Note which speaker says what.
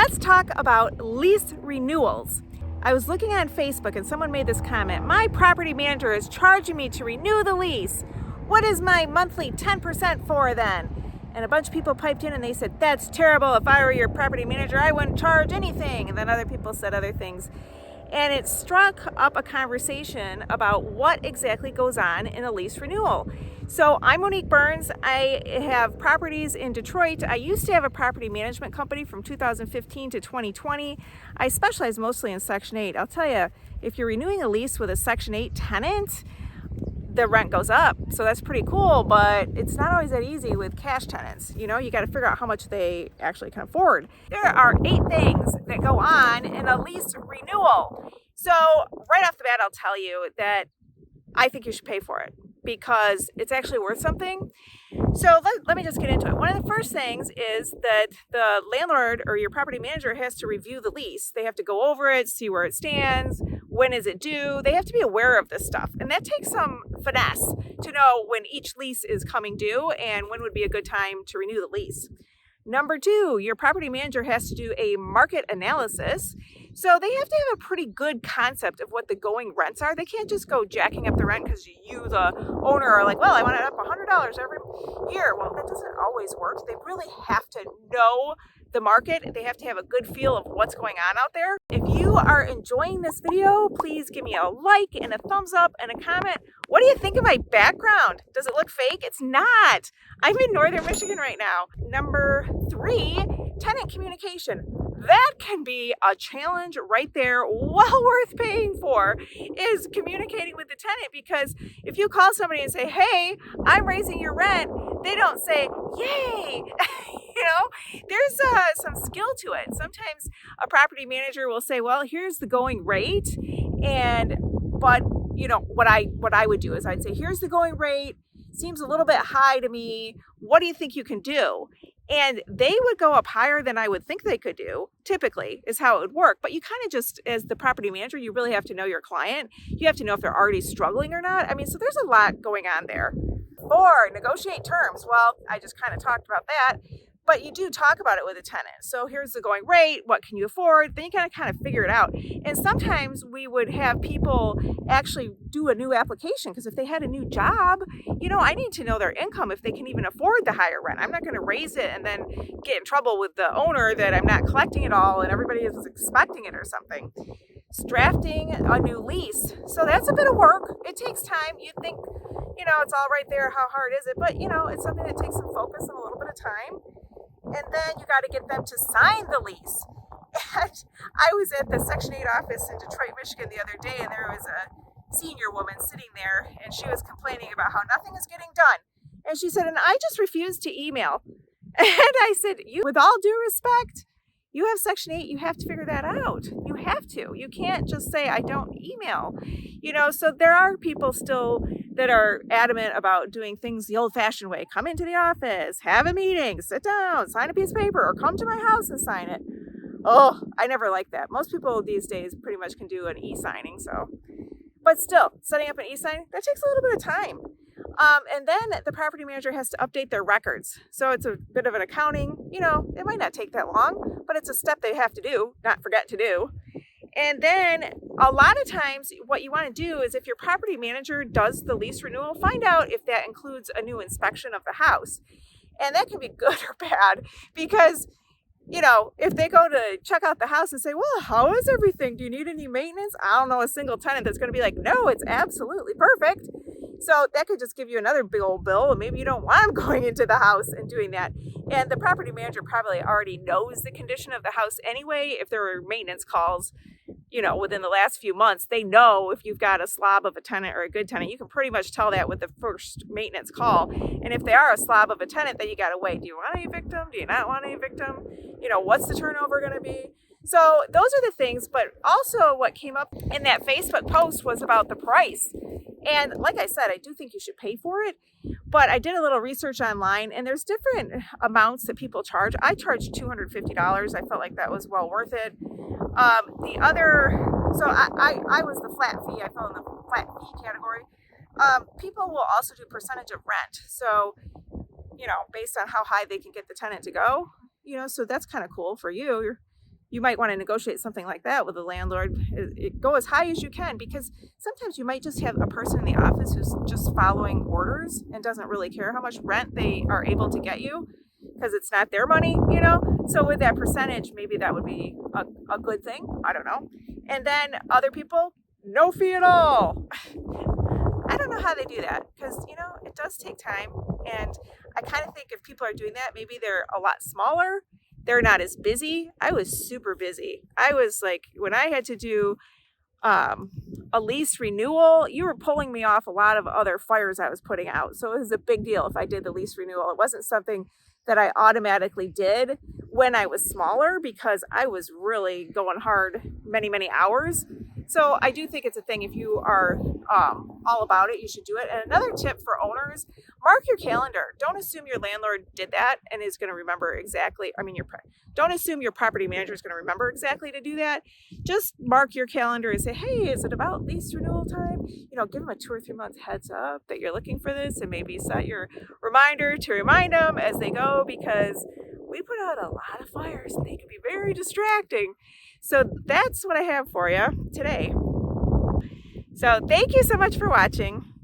Speaker 1: Let's talk about lease renewals. I was looking on Facebook and someone made this comment. My property manager is charging me to renew the lease. What is my monthly 10% for then? And a bunch of people piped in and they said, that's terrible. If I were your property manager, I wouldn't charge anything. And then other people said other things. And it struck up a conversation about what exactly goes on in a lease renewal. So I'm Monique Burns. I have properties in Detroit. I used to have a property management company from 2015 to 2020. I specialize mostly in Section 8. I'll tell you, if you're renewing a lease with a Section 8 tenant, the rent goes up. So that's pretty cool, but it's not always that easy with cash tenants. You know, you got to figure out how much they actually can afford. There are 8 things that go on in a lease renewal. So right off the bat, I'll tell you that I think you should pay for it because it's actually worth something. So let me just get into it. One of the first things is that the landlord or your property manager has to review the lease. They have to go over it, see where it stands, when is it due. They have to be aware of this stuff. And that takes some finesse to know when each lease is coming due and when would be a good time to renew the lease. Number 2, your property manager has to do a market analysis. So they have to have a pretty good concept of what the going rents are. They can't just go jacking up the rent because you, the owner, are like, well, I want it up $100 every year. Well, that doesn't always work. They really have to know the market. They have to have a good feel of what's going on out there. If you are enjoying this video, please give me a like and a thumbs up and a comment. What do you think of my background? Does it look fake? It's not. I'm in Northern Michigan right now. Number 3, tenant communication. That can be a challenge right there, well worth paying for, is communicating with the tenant, because if you call somebody and say, hey, I'm raising your rent, they don't say, yay. You know, there's some skill to it. Sometimes a property manager will say, well, here's the going rate. But you know, what I would do is I'd say, here's the going rate. Seems a little bit high to me. What do you think you can do? And they would go up higher than I would think they could do, typically, is how it would work. But you kind of just, as the property manager, you really have to know your client. You have to know if they're already struggling or not. I mean, so there's a lot going on there. 4, negotiate terms. Well, I just kind of talked about that. But you do talk about it with a tenant. So here's the going rate. What can you afford? Then you gotta kind of figure it out. And sometimes we would have people actually do a new application, because if they had a new job, you know, I need to know their income if they can even afford the higher rent. I'm not going to raise it and then get in trouble with the owner that I'm not collecting it all and everybody is expecting it or something. Drafting a new lease. So that's a bit of work. It takes time. You think, you know, it's all right there. How hard is it? But, you know, it's something that takes some focus and a little bit of time. And then you got to get them to sign the lease. And I was at the Section 8 office in Detroit, Michigan the other day, and there was a senior woman sitting there, and she was complaining about how nothing is getting done. And she said, and I just refuse to email. And I said, with all due respect, you have Section 8, you have to figure that out. You have to. You can't just say, I don't email. You know, so there are people still that are adamant about doing things the old-fashioned way. Come into the office, have a meeting, sit down, sign a piece of paper, or come to my house and sign it. Oh, I never like that. Most people these days pretty much can do an e-signing, so. But still, setting up an e-signing, that takes a little bit of time. And then the property manager has to update their records. So it's a bit of an accounting. You know, it might not take that long, but it's a step they have to do, not forget to do. And then a lot of times what you want to do is, if your property manager does the lease renewal, find out if that includes a new inspection of the house. And that can be good or bad, because, you know, if they go to check out the house and say, well, how is everything? Do you need any maintenance? I don't know a single tenant that's going to be like, no, it's absolutely perfect. So that could just give you another big old bill, and maybe you don't want them going into the house and doing that. And the property manager probably already knows the condition of the house anyway. If there were maintenance calls, you know, within the last few months, they know if you've got a slob of a tenant or a good tenant. You can pretty much tell that with the first maintenance call. And if they are a slob of a tenant, then you got to wait. Do you want to evict them? Do you not want to evict them? You know, what's the turnover going to be? So those are the things. But also what came up in that Facebook post was about the price. And like I said, I do think you should pay for it. But I did a little research online, and there's different amounts that people charge. I charged $250. I felt like that was well worth it. The other, so I was the flat fee. I fell in the flat fee category. People will also do percentage of rent. So, you know, based on how high they can get the tenant to go, you know, so that's kind of cool for you. you might want to negotiate something like that with the landlord. Go as high as you can, because sometimes you might just have a person in the office who's just following orders and doesn't really care how much rent they are able to get you, because it's not their money, you know? So with that percentage, maybe that would be a good thing. I don't know. And then other people, no fee at all. I don't know how they do that, because, you know, it does take time. And I kind of think if people are doing that, maybe they're a lot smaller. They're not as busy. I was super busy. I was like, when I had to do a lease renewal, you were pulling me off a lot of other fires I was putting out. So it was a big deal if I did the lease renewal. It wasn't something that I automatically did when I was smaller, because I was really going hard many, many hours. So I do think it's a thing. If you are all about it, you should do it. And another tip for owners, mark your calendar. Don't assume your landlord did that and is going to remember exactly. Don't assume your property manager is going to remember exactly to do that. Just mark your calendar and say, hey, is it about lease renewal time? You know, give them a 2 or 3 month heads up that you're looking for this, and maybe set your reminder to remind them as they go, because we put out a lot of fires and they can be very distracting. So that's what I have for you today. So thank you so much for watching.